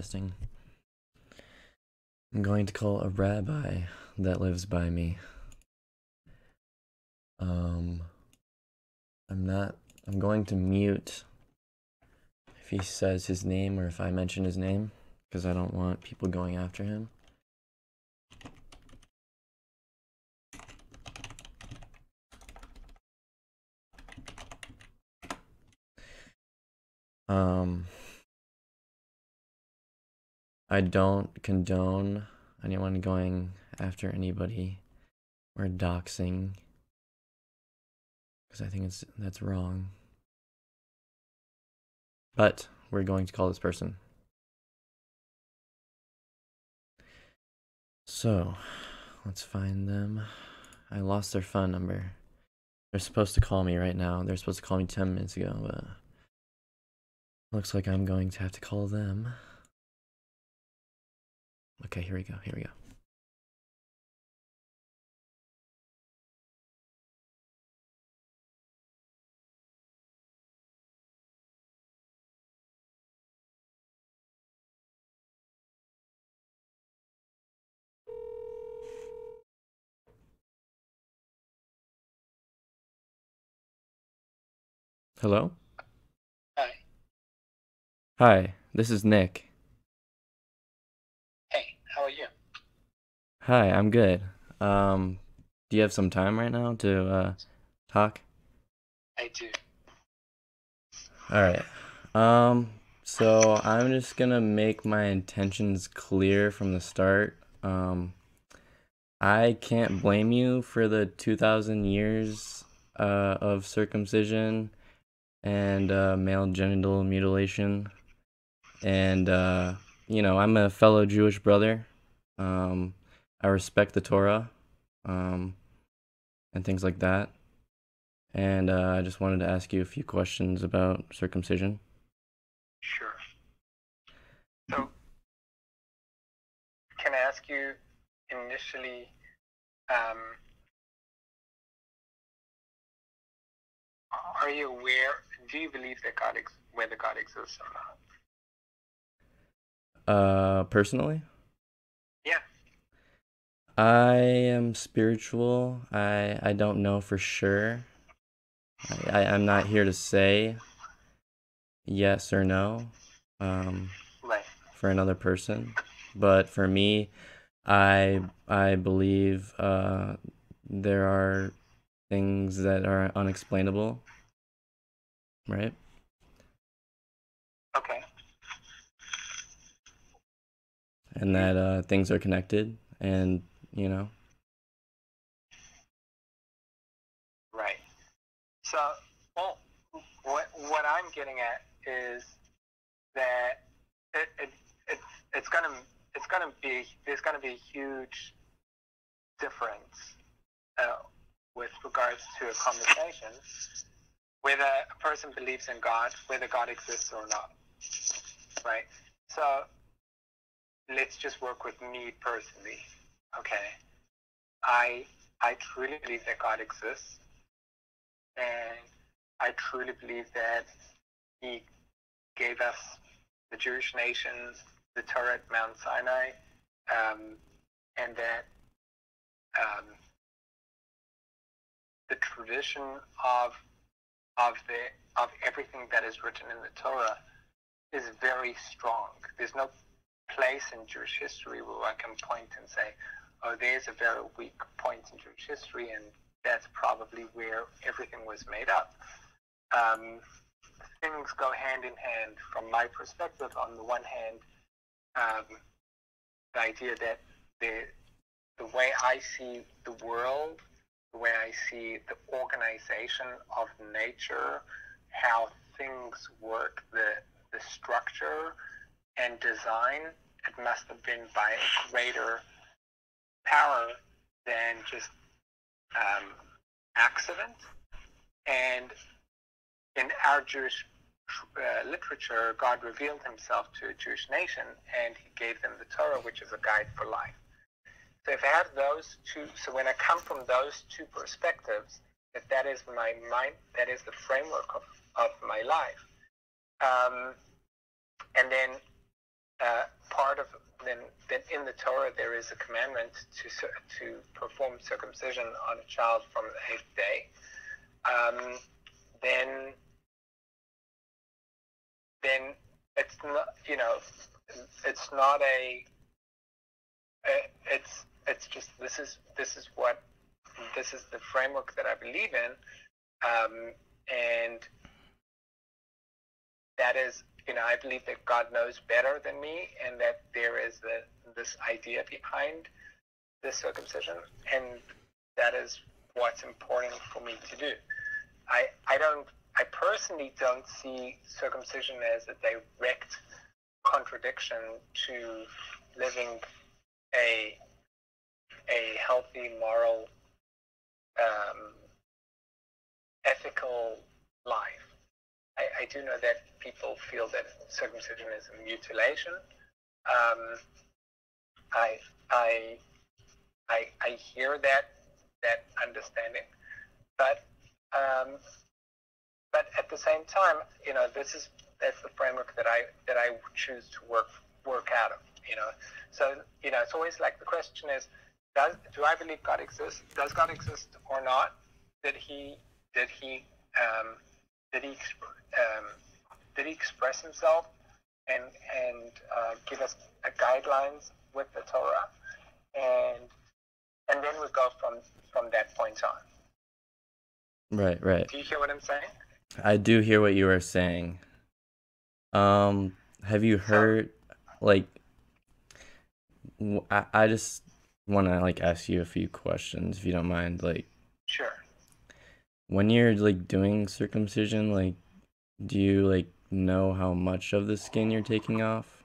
Testing. I'm going to call a rabbi that lives by me. I'm going to mute if he says his name or if I mention his name, because I don't want people going after him. I don't condone anyone going after anybody or doxing, because I think that's wrong. But we're going to call this person. So, let's find them. I lost their phone number. They're supposed to call me right now. They're supposed to call me 10 minutes ago, but looks like I'm going to have to call them. Okay, here we go. Hello? Hi. Hi, this is Nick. Hey, how are you? Hi, I'm good. Do you have some time right now to talk? I do. All right. So I'm just gonna make my intentions clear from the start. I can't blame you for the 2,000 years of circumcision and male genital mutilation. And I'm a fellow Jewish brother. I respect the Torah, and things like that. And I just wanted to ask you a few questions about circumcision. Sure. So, can I ask you initially, are you aware, do you believe that whether God exists or not? Personally, Yeah. I am spiritual. I don't know for sure. I'm not here to say yes or no Right. for another person, but for me, I believe there are things that are unexplainable, right? Okay. And that things are connected, and you know. Right. So, well, what I'm getting at is that it, it, it's it's gonna be there's gonna be a huge difference with regards to a conversation, whether a person believes in God, whether God exists or not, right? So let's just work with me personally, okay? I truly believe that God exists, and I truly believe that He gave us the Jewish nations, the Torah at Mount Sinai, and that the tradition of everything that is written in the Torah is very strong. There's no place in Jewish history where I can point and say, oh, there's a very weak point in Jewish history, and that's probably where everything was made up. Things go hand in hand from my perspective. On the one hand, the idea that the way I see the world, the way I see the organization of nature, how things work, the structure and design, it must have been by a greater power than just accident. And in our Jewish literature, God revealed himself to a Jewish nation, and he gave them the Torah, which is a guide for life. So if I have those two, so when I come from those two perspectives, that is my mind, that is the framework of my life. And then part of then in the Torah there is a commandment to perform circumcision on a child from the 8th day, then it's not, it's not it's just this is the framework that I believe in, and that is, I believe that God knows better than me, and that there is this idea behind this circumcision, and that is what's important for me to do. I personally don't see circumcision as a direct contradiction to living a healthy, moral, ethical life. I do know that people feel that circumcision is a mutilation. I hear that understanding, but at the same time, that's the framework that I choose to work out of. So it's always like the question is, do I believe God exists? Does God exist or not? Did he express himself and give us guidelines with the Torah, and then we go from that point on. Right. Do you hear what I'm saying? I do hear what you are saying. Have you heard, I just want to ask you a few questions, if you don't mind. Sure. When you're doing circumcision, do you know how much of the skin you're taking off?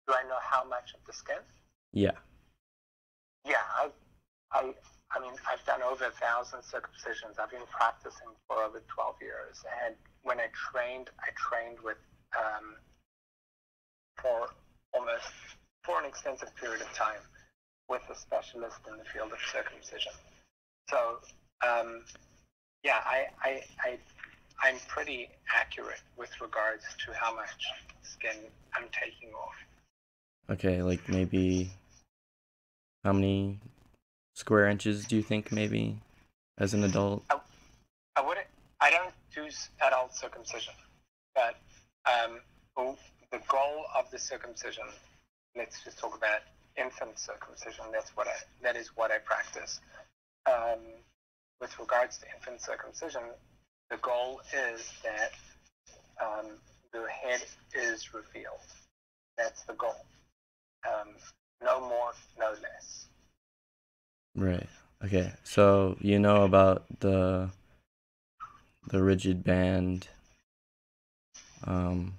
Do I know how much of the skin? Yeah. Yeah, I mean, I've done over 1,000 circumcisions. I've been practicing for over 12 years. And when I trained with, for an extensive period of time with a specialist in the field of circumcision. So, yeah, I'm pretty accurate with regards to how much skin I'm taking off. Okay, maybe how many square inches do you think maybe as an adult? I don't do adult circumcision, but the goal of the circumcision, let's just talk about infant circumcision. That is what I practice. With regards to infant circumcision, the goal is that the head is revealed. That's the goal. No more, no less. Right. Okay. So you know about the rigid band, right?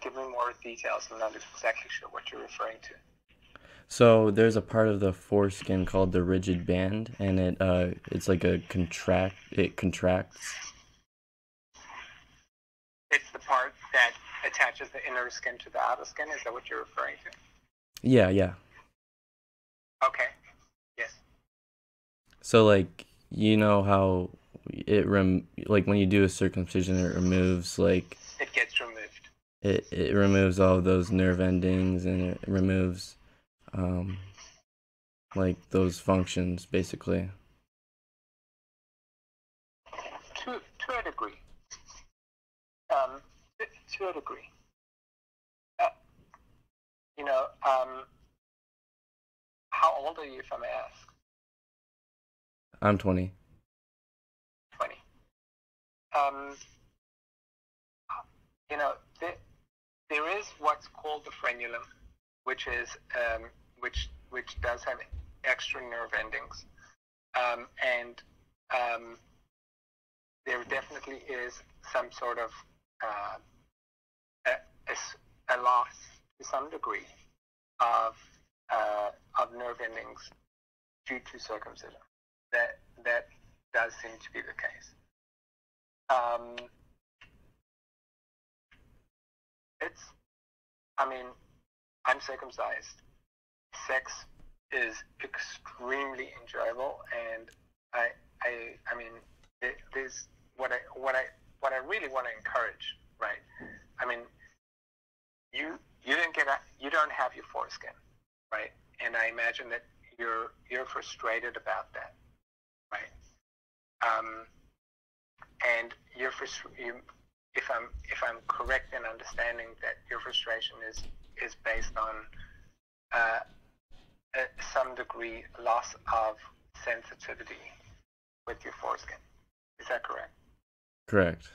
Give me more details. I'm not exactly sure what you're referring to. So there's a part of the foreskin called the rigid band, and it's like it contracts. It's the part that attaches the inner skin to the outer skin. Is that what you're referring to? Yeah. Okay. Yes. So you know how it when you do a circumcision, it removes it gets removed. It removes all of those nerve endings, and it removes those functions basically. To a degree. To a degree. How old are you, if I may ask? I'm 20. 20. There is what's called the frenulum, which is which does have extra nerve endings, and there definitely is some sort of a loss to some degree of nerve endings due to circumcision. That does seem to be the case. I'm circumcised. Sex is extremely enjoyable, and there's what what I really want to encourage, right? I mean, you don't have your foreskin, right? And I imagine that you're frustrated about that, right? And if I'm correct in understanding that your frustration is based on some degree loss of sensitivity with your foreskin. Is that correct? Correct.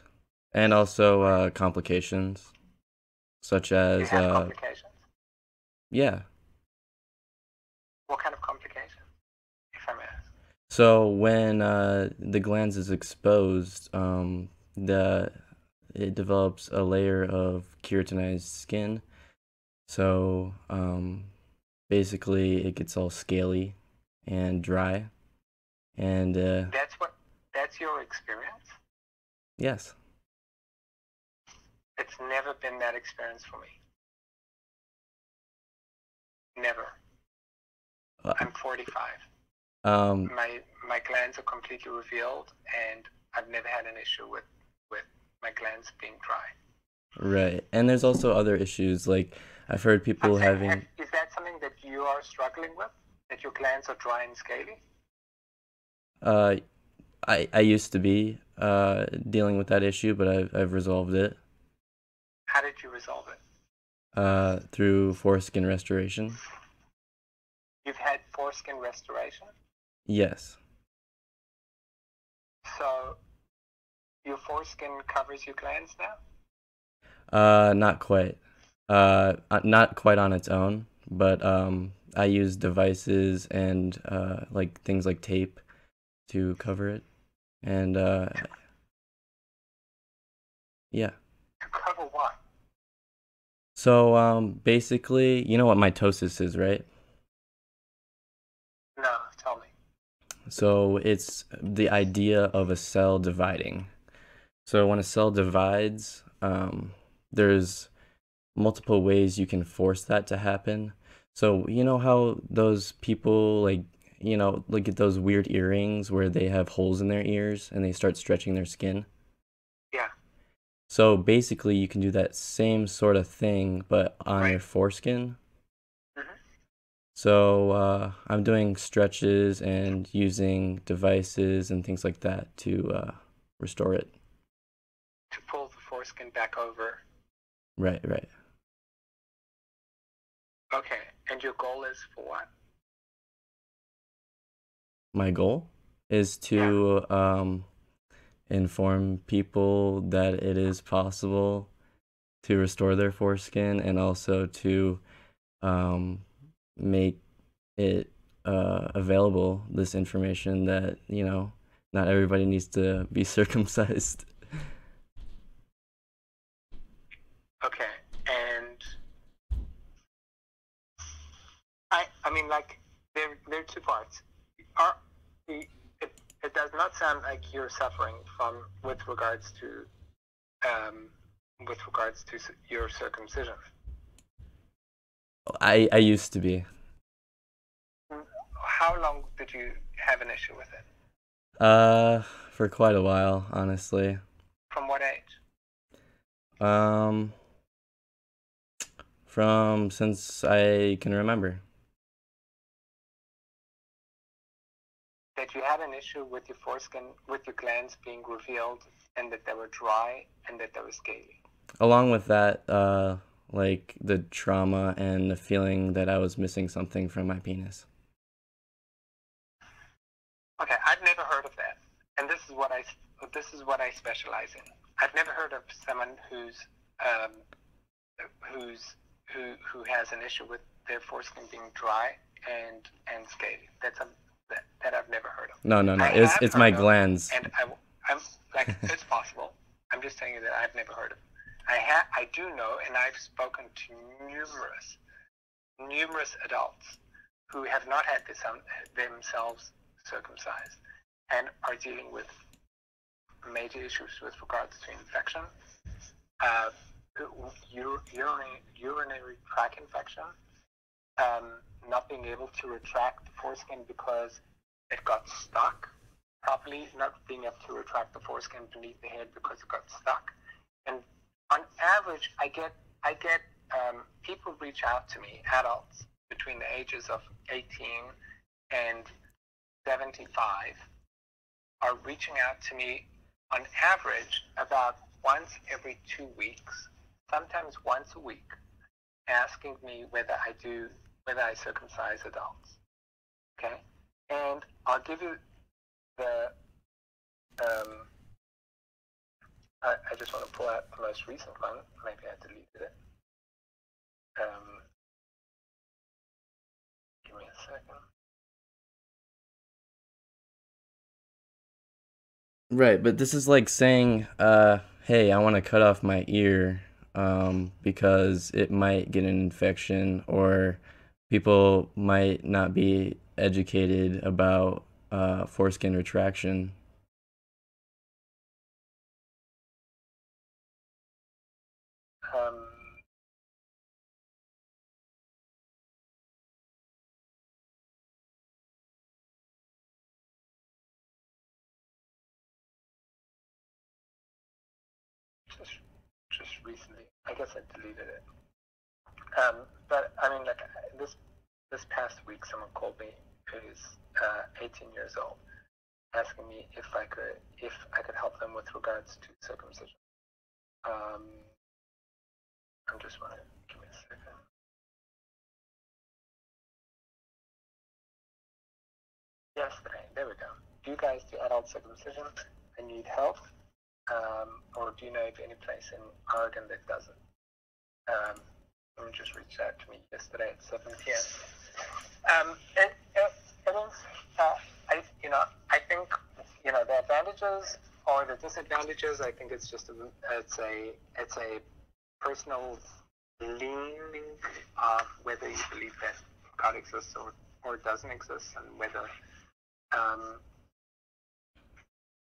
And also complications, such You as have complications? yeah. What kind of complications, if I may ask? So when the glands is exposed, it develops a layer of keratinized skin. So basically, it gets all scaly and dry. And That's your experience? yes. It's never been that experience for me. Never. I'm 45. My glands are completely revealed, and I've never had an issue with my glands being dry. Right. And there's also other issues, like I've heard people having... Is that something that you are struggling with? That your glands are dry and scaly? I used to be dealing with that issue, but I've resolved it. How did you resolve it? Through foreskin restoration. You've had foreskin restoration? Yes. So your foreskin covers your glands now? Not quite. Not quite on its own, but I use devices and like things like tape to cover it, and yeah. To cover what? So basically, you know what mitosis is, right? No, tell me. So it's the idea of a cell dividing. So when a cell divides, there's multiple ways you can force that to happen. So you know how those people look at those weird earrings where they have holes in their ears and they start stretching their skin? Yeah. So basically you can do that same sort of thing, but on your foreskin. So I'm doing stretches and using devices and things like that to restore it. To pull the foreskin back over. Right. Okay, and your goal is for what? My goal is to inform people that it is possible to restore their foreskin, and also to make it available, this information that, not everybody needs to be circumcised. Okay, and I mean, like, there are two parts. It does not sound like you're suffering with regards to your circumcision. I used to be. How long did you have an issue with it? For quite a while, honestly. From what age? From since I can remember. That you had an issue with your foreskin, with your glands being revealed, and that they were dry and that they were scaly. Along with that, like the trauma and the feeling that I was missing something from my penis. Okay, I've never heard of that, and this is what I specialize in. I've never heard of someone who has an issue with their foreskin being dry and scaly. That I've never heard of. No. It's my glands. And I'm like, it's possible. I'm just telling you that I've never heard of. I do know, and I've spoken to numerous adults who have not had themselves circumcised and are dealing with major issues with regards to infection, urinary tract infection, not being able to retract the foreskin because it got stuck, properly, not being able to retract the foreskin beneath the head because it got stuck. And on average, I get people reach out to me, adults between the ages of 18 and 75, are reaching out to me on average about once every 2 weeks, sometimes once a week, asking me whether I circumcise adults. Okay, and I'll give you the. I just want to pull out the most recent one. Maybe I deleted it. Give me a second. Right, but this is like saying, hey, I want to cut off my ear, because it might get an infection, or people might not be educated about foreskin retraction. Just recently, I guess I deleted it. But I mean, like this past week, someone called me who's 18 years old, asking me if I could help them with regards to circumcision. I'm just want to give me a second. Yesterday, there we go. Do you guys do adult circumcision? I need help. Or do you know of any place in Oregon that doesn't? Someone just reached out to me yesterday at 7 p.m. It is, I think, the advantages or the disadvantages, I think it's just it's a personal leaning of whether you believe that God exists or doesn't exist, and whether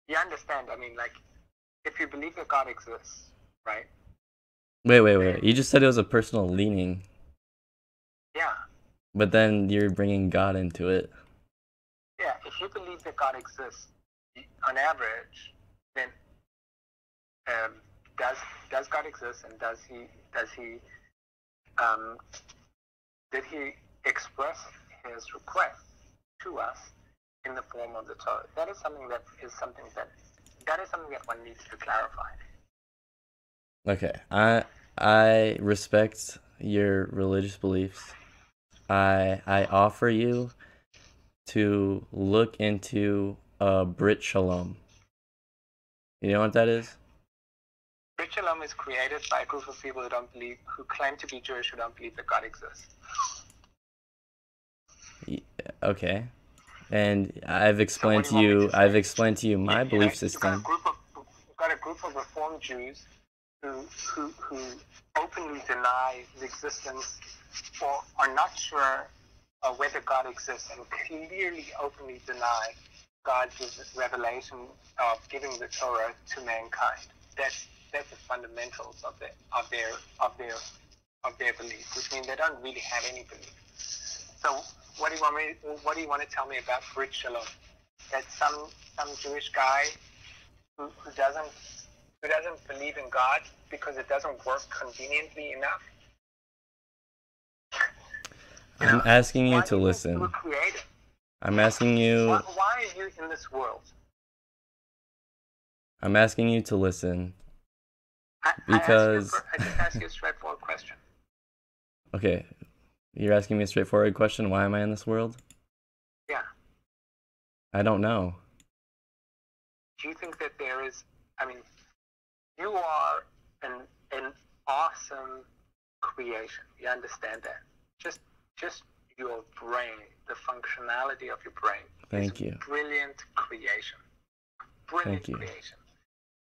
you understand. I mean, like, if you believe that God exists, right? Wait. You just said it was a personal leaning. Yeah. But then you're bringing God into it. Yeah, if you believe that God exists, on average, then does God exist, and did he express his request to us in the form of the Torah? That is something that one needs to clarify. Okay, I respect your religious beliefs. I offer you to look into Brit Shalom. You know what that is? Brit Shalom is created by a group of people who claim to be Jewish, who don't believe that God exists. Okay, and I've explained to you my belief system. You've got a group of Reformed Jews who openly deny the existence, or are not sure whether God exists, and clearly openly deny God's revelation of giving the Torah to mankind. That's the fundamentals of their belief, which means they don't really have any belief. So what do you want to tell me about Brit Shalom? That some Jewish guy who doesn't believe in God because it doesn't work conveniently enough? I'm asking you to listen. I'm asking you. Why are you in this world? I'm asking you to listen. Because I just ask you a straightforward question. Okay, you're asking me a straightforward question. Why am I in this world? Yeah. I don't know. Do you think that there is? I mean, you are an awesome creation. You understand that? Just your brain, the functionality of your brain. Thank you. Brilliant creation. Brilliant creation.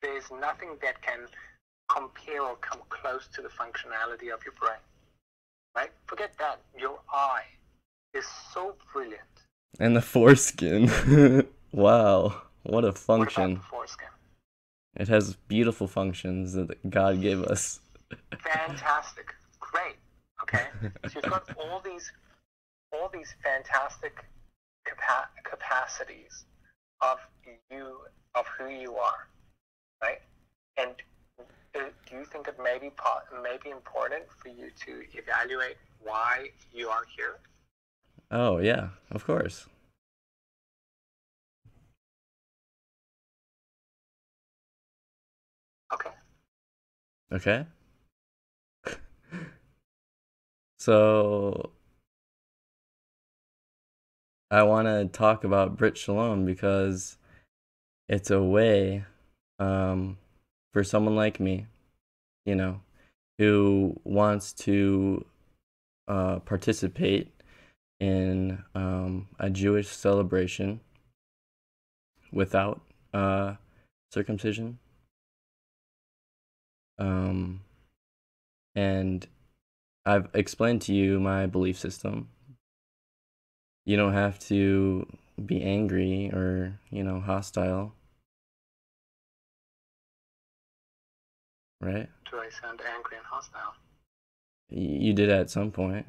There's nothing that can compare or come close to the functionality of your brain. Right? Forget that. Your eye is so brilliant. And the foreskin. Wow. What a function. What about the foreskin? It has beautiful functions that God gave us. Fantastic. Great. Okay? So you've got all these fantastic capacities of you, of who you are, right? And do you think it may be important for you to evaluate why you are here? Oh, yeah, of course. Okay. Okay. So I want to talk about Brit Shalom because it's a way for someone like me, you know, who wants to participate in a Jewish celebration without circumcision. And I've explained to you my belief system. You don't have to be angry or, hostile, right? Do I sound angry and hostile? You did at some point.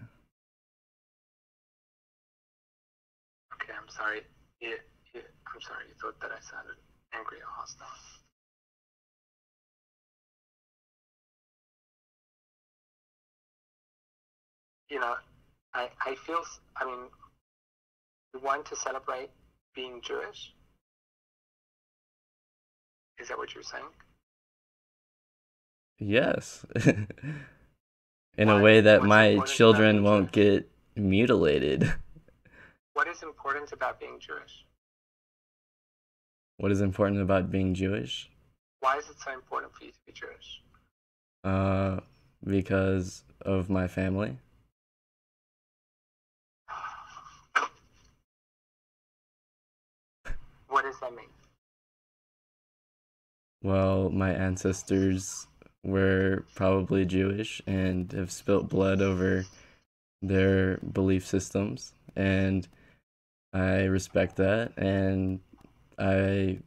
Okay, I'm sorry. I'm sorry. You thought that I sounded angry or hostile. I feel. I mean, you want to celebrate being Jewish? Is that what you're saying? Yes. In a way that my children won't get mutilated. What is important about being Jewish? What is important about being Jewish? Why is it so important for you to be Jewish? Because of my family. What does that mean? Well, my ancestors were probably Jewish and have spilt blood over their belief systems, and I respect that, and I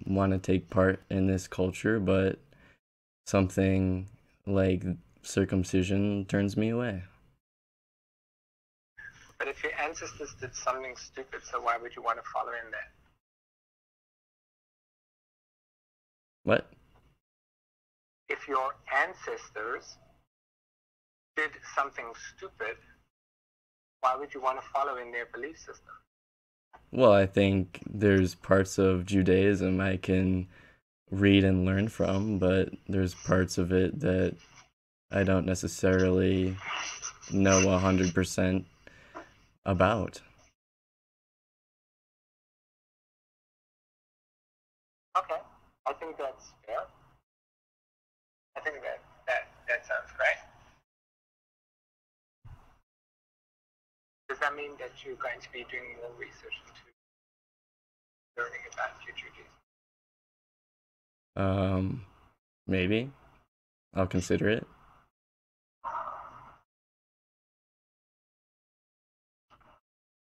want to take part in this culture, but something like circumcision turns me away. But if your ancestors did something stupid, so why would you want to follow in that? What? If your ancestors did something stupid, why would you want to follow in their belief system? Well, I think there's parts of Judaism I can read and learn from, but there's parts of it that I don't necessarily know 100% about. Okay, I think that's fair. I think that sounds great. Does that mean that you're going to be doing more research into learning about your Judaism? Maybe. I'll consider it.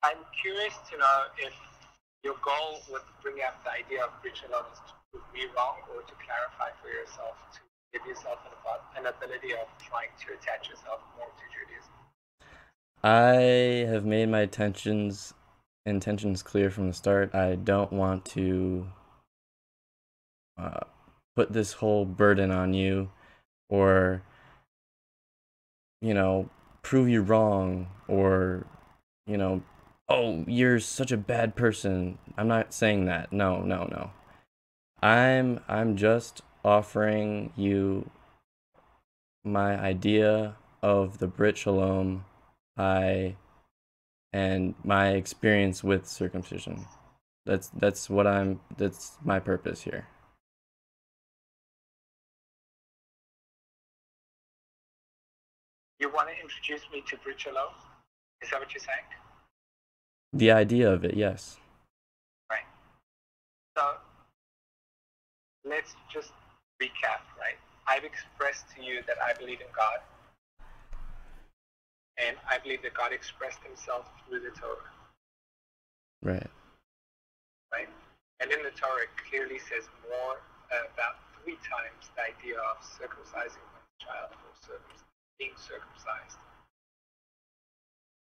I'm curious to know if your goal with bringing up the idea of Brit Shalom is to prove me wrong or to clarify for yourself, to give yourself an ability of trying to attach yourself more to Judaism. I have made my intentions clear from the start. I don't want to put this whole burden on you or, prove you wrong or, oh, you're such a bad person. I'm not saying that. No, no, no. I'm just offering you my idea of the Brit Shalom and my experience with circumcision. That's my purpose here. You want to introduce me to Brit Shalom? Is that what you're saying? The idea of it, yes. Right. So let's just recap, right? I've expressed to you that I believe in God. And I believe that God expressed himself through the Torah. Right. Right? And in the Torah it clearly says more about 3 times the idea of circumcising one's child or being circumcised.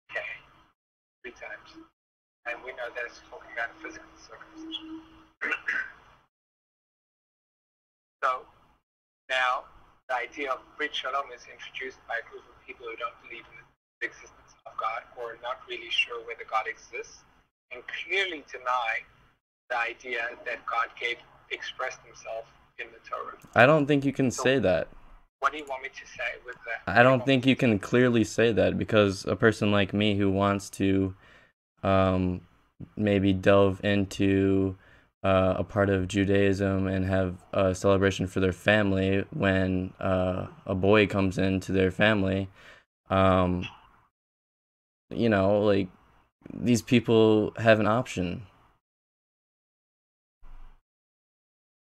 Okay. 3 times. And we know that it's talking about physical circumcision. So now the idea of Brit Shalom is introduced by a group of people who don't believe in the existence of God or are not really sure whether God exists, and clearly deny the idea that God expressed himself in the Torah. I don't think you can say that. What do you want me to say with that? I don't think you can clearly say that, because a person like me who wants to maybe delve into a part of Judaism and have a celebration for their family when a boy comes into their family, like, these people have an option.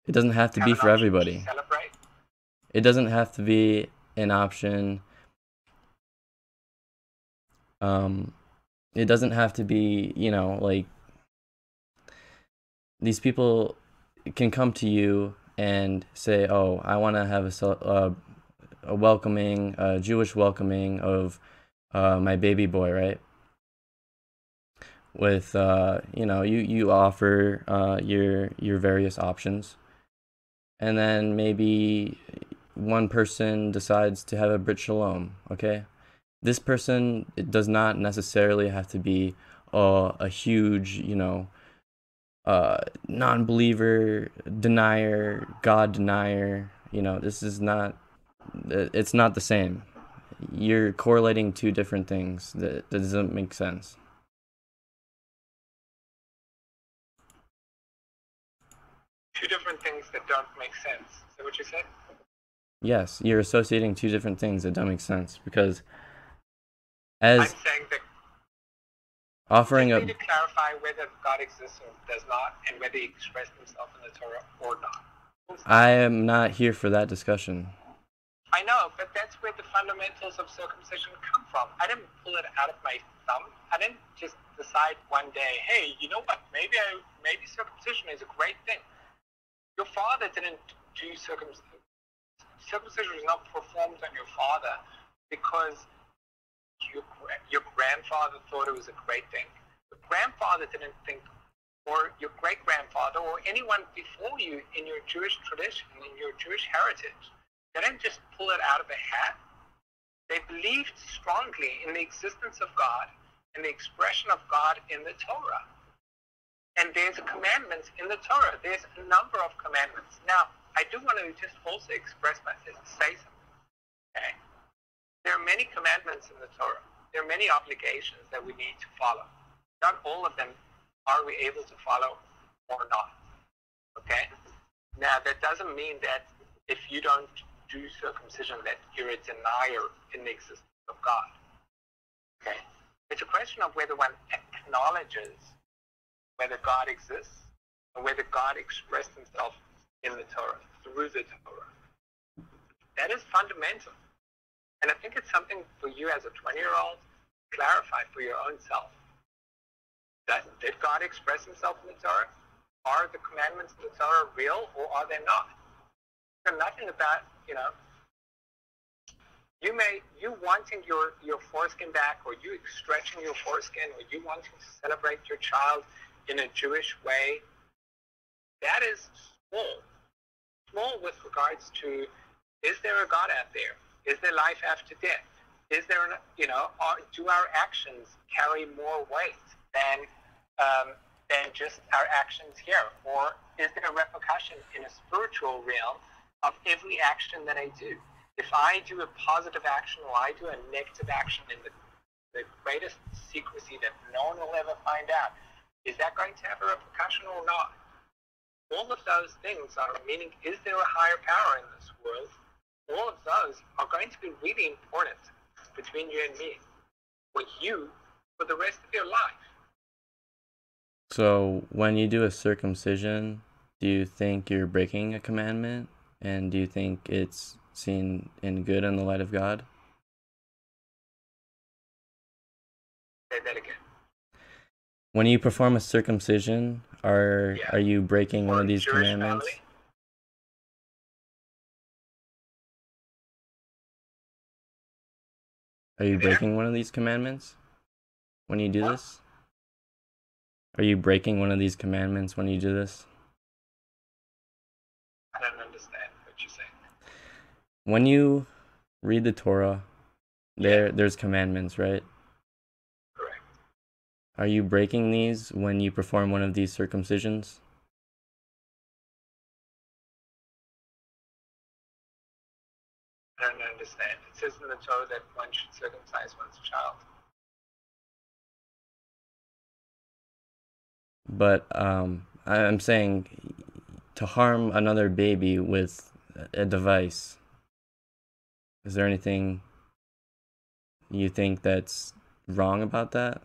It doesn't have to be for everybody. Celebrate. It doesn't have to be an option. It doesn't have to be, like, these people can come to you and say, "Oh, I want to have a welcoming, Jewish welcoming of my baby boy," right? With you offer your various options, and then maybe one person decides to have a Brit Shalom. Okay, this person, it does not necessarily have to be a huge, non-believer, denier, God denier. This is not, it's not the same. You're correlating two different things. That doesn't make sense. Two different things that don't make sense. Is that what you said? Yes, you're associating two different things that don't make sense, because I'm saying that offering need to clarify whether God exists or does not, and whether he expressed himself in the Torah or not. I am not here for that discussion. I know, but that's where the fundamentals of circumcision come from. I didn't pull it out of my thumb. I didn't just decide one day, hey, you know what, maybe circumcision is a great thing. Your father didn't do circumcision. Circumcision was not performed on your father because your grandfather thought it was a great thing. Your grandfather didn't think, or your great-grandfather, or anyone before you in your Jewish tradition, in your Jewish heritage, they didn't just pull it out of a hat. They believed strongly in the existence of God and the expression of God in the Torah. And there's a commandment in the Torah. There's a number of commandments. Now, I do want to just also say something. Okay? There are many commandments in the Torah. There are many obligations that we need to follow. Not all of them are we able to follow or not. Okay? Now, that doesn't mean that if you don't do circumcision that you're a denier in the existence of God. Okay? It's a question of whether one acknowledges whether God exists or whether God expressed himself in the Torah, through the Torah. That is fundamental. And I think it's something for you as a 20-year-old to clarify for your own self. Did God express himself in the Torah? Are the commandments of the Torah real, or are they not? There's nothing about, you wanting your foreskin back, or you stretching your foreskin, or you wanting to celebrate your child in a Jewish way, that is small. Small with regards to, is there a God out there? Is there life after death? Is there, do our actions carry more weight than just our actions here? Or is there a repercussion in a spiritual realm of every action that I do? If I do a positive action or I do a negative action in the greatest secrecy that no one will ever find out, is that going to have a repercussion or not? All of those things are meaning, is there a higher power in this world? All of those are going to be really important between you and me, for you, for the rest of your life. So when you do a circumcision, do you think you're breaking a commandment? And do you think it's seen in good in the light of God? Say that again. When you perform a circumcision, are you breaking one of these Jewish commandments? Family? Are you breaking one of these commandments when you do this? Are you breaking one of these commandments when you do this? I don't understand what you're saying. When you read the Torah, there's commandments, right? Correct. Are you breaking these when you perform one of these circumcisions? I don't understand. It says in the Torah that one should circumcise one's child. But I'm saying to harm another baby with a device. Is there anything you think that's wrong about that?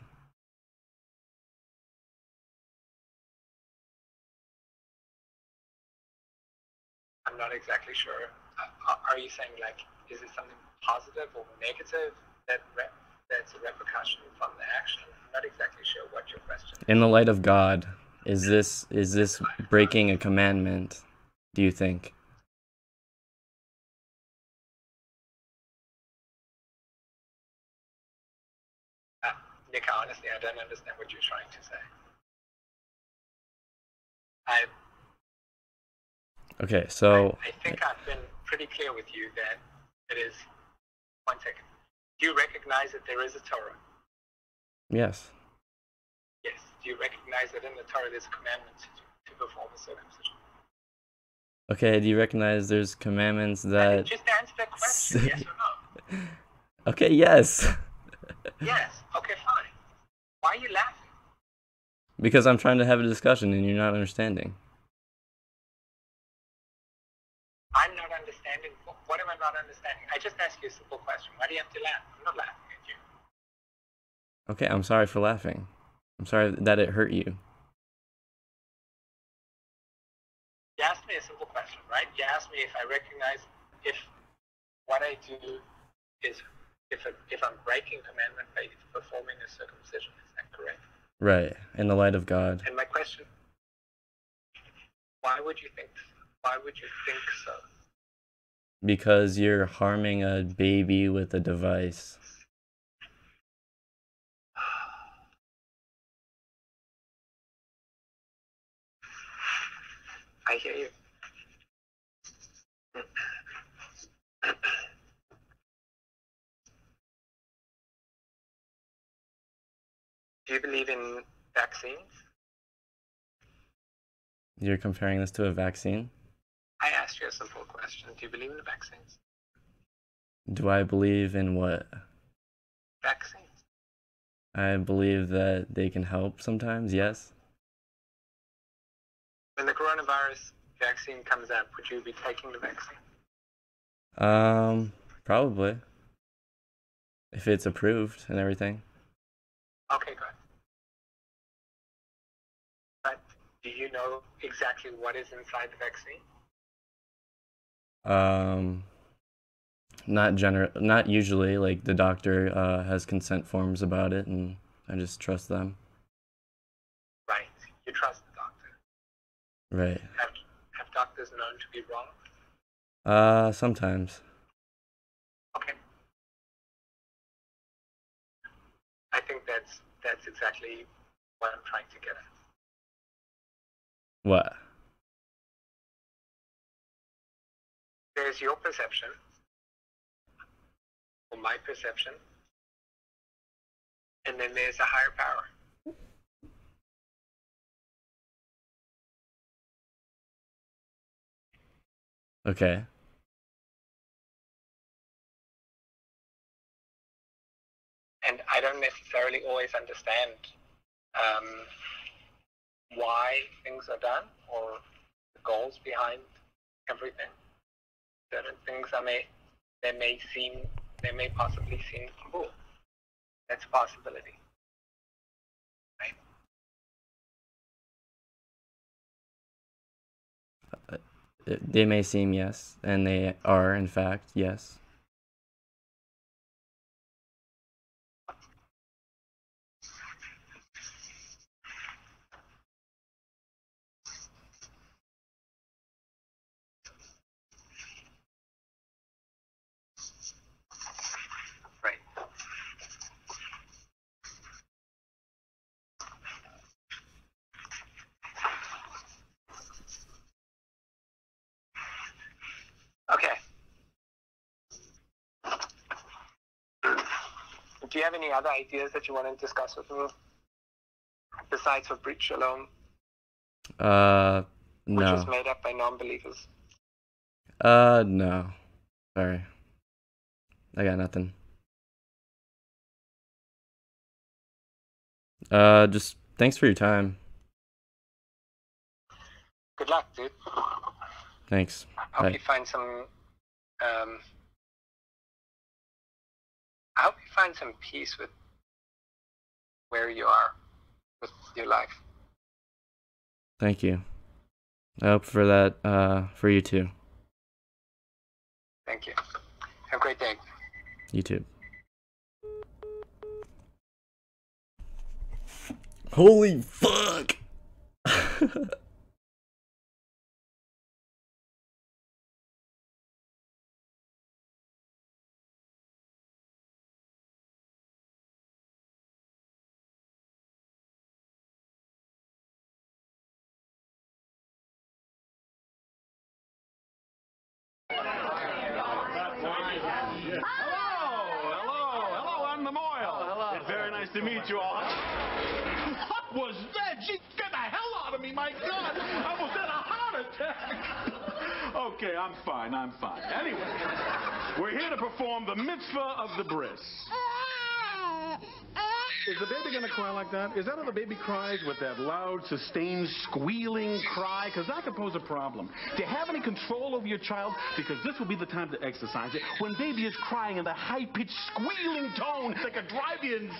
I'm not exactly sure. Are you saying, like, is it something positive or negative that's a repercussion from the action? I'm not exactly sure what your question is. In the light of God, is this breaking a commandment, do you think? Nick, honestly, I don't understand what you're trying to say. Okay, so I think I've been pretty clear with you that it is. 1 second. Do you recognize that there is a Torah? yes. Yes. Do you recognize that in the Torah there's a commandment to perform a circumcision? Okay, do you recognize there's commandments that... Just answer that question, yes or no? Okay, yes. Yes. Okay, fine. Why are you laughing? Because I'm trying to have a discussion and you're not understanding. I'm not understanding. What am I not understanding? I just asked you a simple question. Why do you have to laugh? I'm not laughing at you. Okay, I'm sorry for laughing. I'm sorry that it hurt you. You asked me a simple question, right? You asked me if I recognize if what I do is if I'm breaking commandment by performing a circumcision. Is that correct? Right, in the light of God. And my question: why would you think so? Because you're harming a baby with a device. I hear you. Do you believe in vaccines? You're comparing this to a vaccine? I asked you a simple question. Do you believe in the vaccines? Do I believe in what? Vaccines. I believe that they can help sometimes, yes. When the coronavirus vaccine comes out, would you be taking the vaccine? Probably. If it's approved and everything. Okay, good. But do you know exactly what is inside the vaccine? Not usually. Like the doctor has consent forms about it, and I just trust them. Right. You trust the doctor. Right. Have doctors known to be wrong? Sometimes. Okay. I think that's exactly what I'm trying to get at. What? There's your perception, or my perception, and then there's a higher power. Okay. And I don't necessarily always understand why things are done or the goals behind everything. Certain things they may possibly seem cool. That's a possibility. Right? They may seem yes, and they are, in fact, yes. Right. Do you have any other ideas that you want to discuss with me besides for breach alone? Which is No. made up by non-believers. No. Sorry. I got nothing. Just thanks for your time. Good luck, dude. Thanks. I hope Bye. you find some. I hope you find some peace with where you are with your life. Thank you. I hope for that, for you too. Thank you. Have a great day. You too. Holy fuck! Hello, I'm the Mohel. Hello. It's very nice to meet you all. What was that? She get the hell out of me, my God. I almost had a heart attack. Okay, I'm fine. Anyway, we're here to perform the mitzvah of the bris. Is the baby gonna cry like that? Is that how the baby cries, with that loud, sustained, squealing cry? Because that could pose a problem. Do you have any control over your child? Because this will be the time to exercise it. When baby is crying in the high-pitched, squealing tone that could drive you insane.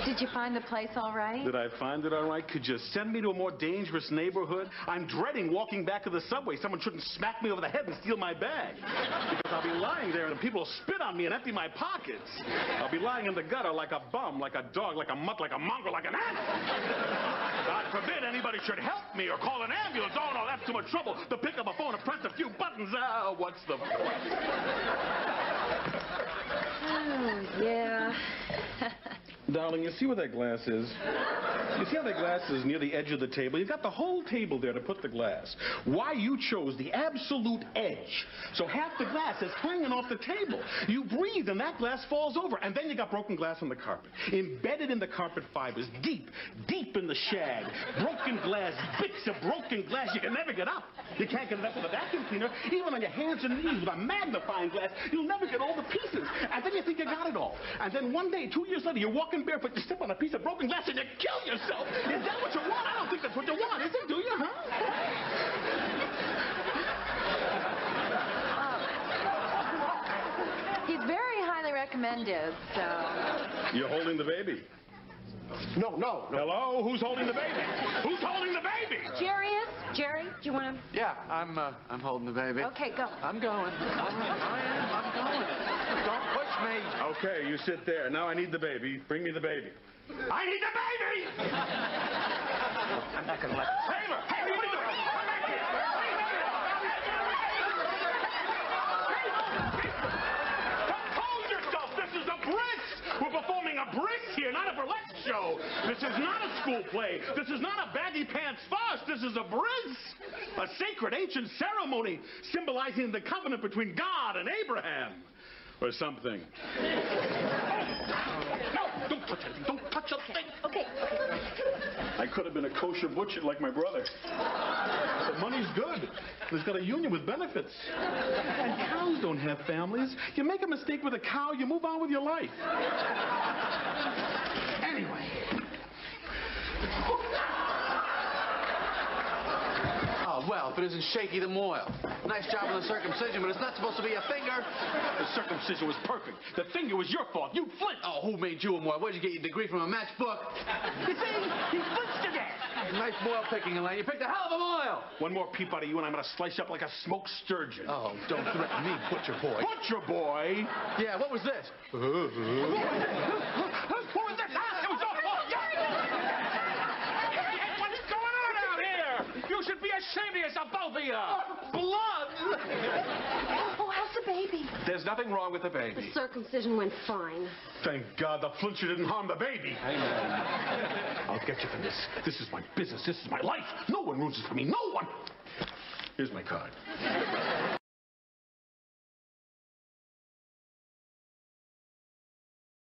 Did you find the place all right? Did I find it all right? Could you send me to a more dangerous neighborhood? I'm dreading walking back to the subway. Someone shouldn't smack me over the head and steal my bag. Because I'll be lying there and people will spit on me and empty my pockets. I'll be lying in the gutter like a bum, like a dog, like a mutt, like a mongrel, like an animal. God forbid anybody should help me or call an ambulance. Oh, no, that's too much trouble to pick up a phone and press a few buttons. What's the point? Oh, yeah. Darling, you see where that glass is? You see how that glass is near the edge of the table? You've got the whole table there to put the glass. Why you chose the absolute edge. So half the glass is hanging off the table. You breathe and that glass falls over. And then you got broken glass on the carpet. Embedded in the carpet fibers. Deep, deep in the shag. Broken glass, bits of broken glass you can never get up. You can't get it up with a vacuum cleaner. Even on your hands and knees with a magnifying glass, you'll never get all the pieces. And then you think you got it all. And then one day, 2 years later, you're walking barefoot, you step on a piece of broken glass and you kill yourself. Is that what you want? I don't think that's what you want, is it? Do you, huh? He's very highly recommended, so... You're holding the baby. No. Hello? Who's holding the baby? Who's holding the baby? Jerry is? Jerry, do you want to... Yeah, I'm holding the baby. Okay, go. I'm going. I'm going. Don't push me. Okay, you sit there. Now I need the baby. Bring me the baby. I need the baby! I'm not gonna let. Taylor! Hey, what are you doing? Come back here! Compose yourself! This is a bris! We're performing a bris here, not a burlesque show. This is not a school play. This is not a baggy pants farce. This is a bris. A sacred ancient ceremony symbolizing the covenant between God and Abraham. Or something. No! Don't touch anything! Don't touch a thing! Okay. I could have been a kosher butcher like my brother. The money's good. He's got a union with benefits. And cows don't have families. You make a mistake with a cow, you move on with your life. Anyway. Oh, well, if it isn't Shaky the Mohel. Nice job on the circumcision, but it's not supposed to be a finger. The circumcision was perfect. The finger was your fault. You flinched. Oh, who made you a Mohel? Where'd you get your degree from, a matchbook? You see? He flinched again. Nice Mohel picking, Elaine. You picked a hell of a Mohel. One more peep out of you and I'm going to slice you up like a smoked sturgeon. Oh, don't threaten me, butcher boy. Butcher boy? Yeah, what was this? What was this? It was your fault. What's going on out here? You should be ashamed of yourself, both of you. Blood. Oh, how's the baby? There's nothing wrong with the The baby. circumcision went fine. Thank God the flincher didn't harm the baby. Amen. I'll get you for this. This is my business. This is my life. No one rules this for me. No one. Here's my card.